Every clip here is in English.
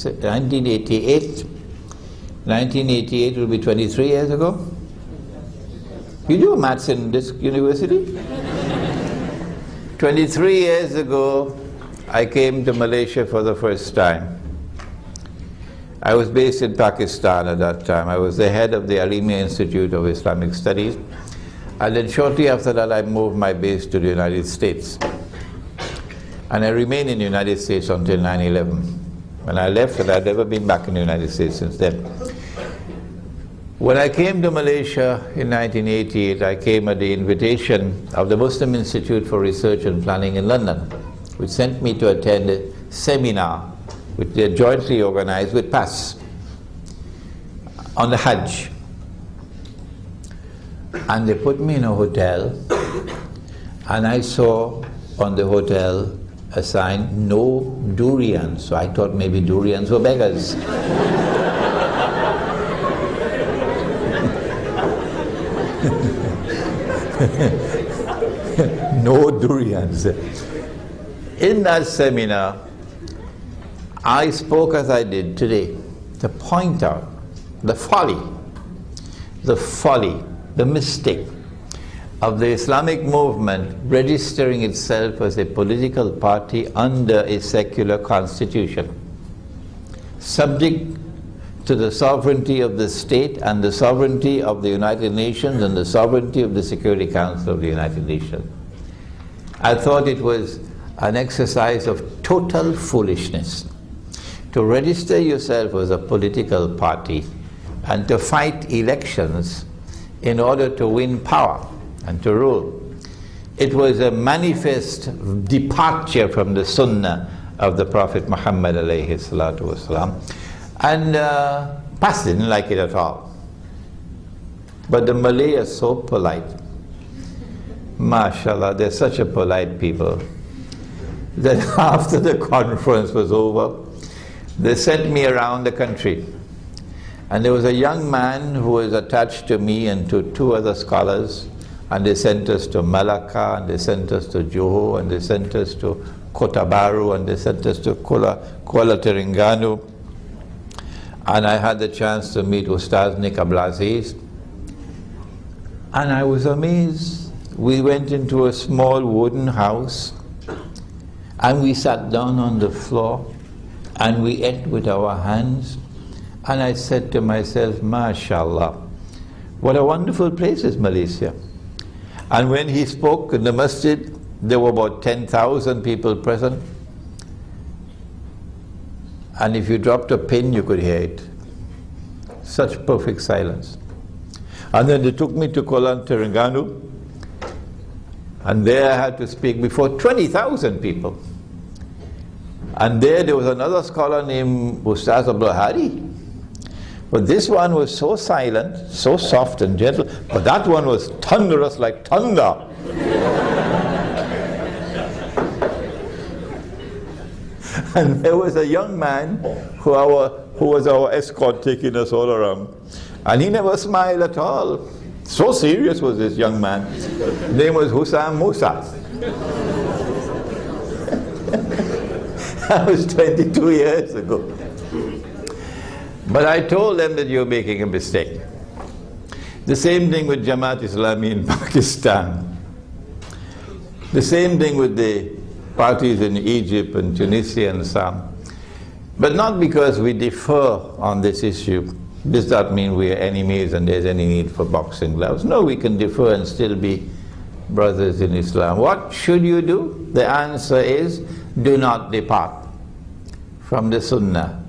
1988. 1988 will be 23 years ago. You do maths in this university? 23 years ago, I came to Malaysia for the first time. I was based in Pakistan at that time. I was the head of the Alimia Institute of Islamic Studies. And then shortly after that, I moved my base to the United States. And I remained in the United States until 9/11. When I left, and I've never been back in the United States since then. When I came to Malaysia in 1988, I came at the invitation of the Muslim Institute for Research and Planning in London, which sent me to attend a seminar which they jointly organized with PAS on the Hajj. And they put me in a hotel, and I saw on the hotel a sign, no durians. So I thought maybe durians were beggars. No durians. In that seminar, I spoke as I did today to point out the folly, the mistake of the Islamic movement registering itself as a political party under a secular constitution, subject to the sovereignty of the state and the sovereignty of the United Nations and the sovereignty of the Security Council of the United Nations. I thought it was an exercise of total foolishness to register yourself as a political party and to fight elections in order to win power and to rule. It was a manifest departure from the Sunnah of the Prophet Muhammad alayhi salatu wasalam. And PAS didn't like it at all. But the Malay are so polite. MashaAllah, they're such a polite people that after the conference was over, they sent me around the country. And there was a young man who was attached to me and to two other scholars, and they sent us to Malacca, and they sent us to Johor, and they sent us to Kota Baru, and they sent us to Kuala Terengganu. And I had the chance to meet Ustaz Nik Abdulaziz, and I was amazed. We went into a small wooden house, and we sat down on the floor, and we ate with our hands. And I said to myself, MashaAllah, what a wonderful place is Malaysia. And when he spoke in the masjid, there were about 10,000 people present. And if you dropped a pin, you could hear it. Such perfect silence. And then they took me to Kuala Terengganu, and there I had to speak before 20,000 people. And there was another scholar named Ustaz Abdul Hadi. But this one was so silent, so soft and gentle, but that one was thunderous like thunder. And there was a young man who was our escort taking us all around. And he never smiled at all. So serious was this young man. His name was Hussam Musa. That was 22 years ago. But I told them that you're making a mistake. The same thing with Jamaat Islami in Pakistan. The same thing with the parties in Egypt and Tunisia and some. But not because we differ on this issue. Does that mean we are enemies and there's any need for boxing gloves? No, we can differ and still be brothers in Islam. What should you do? The answer is, do not depart from the Sunnah.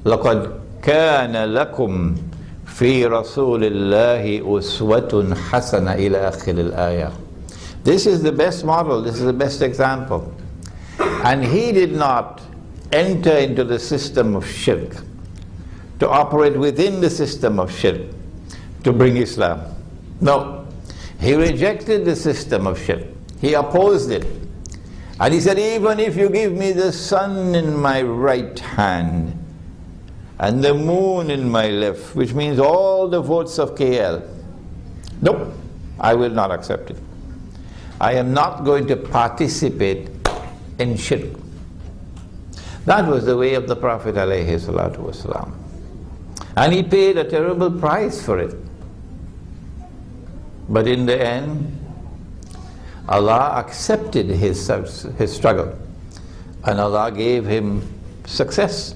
لَقَدْ كَانَ لَكُمْ فِي رَسُولِ اللَّهِ أُسْوَةٌ حَسَنَةٌ إِلَى آخِرِ الْآيَةِ. This is the best model, this is the best example. And he did not enter into the system of shirk, to operate within the system of shirk, to bring Islam. No, he rejected the system of shirk. He opposed it. And he said, even if you give me the sun in my right hand and the moon in my left, which means all the votes of KL, nope, I will not accept it. I am not going to participate in shirk. That was the way of the Prophet ﷺ. And he paid a terrible price for it. But in the end, Allah accepted his struggle, and Allah gave him success.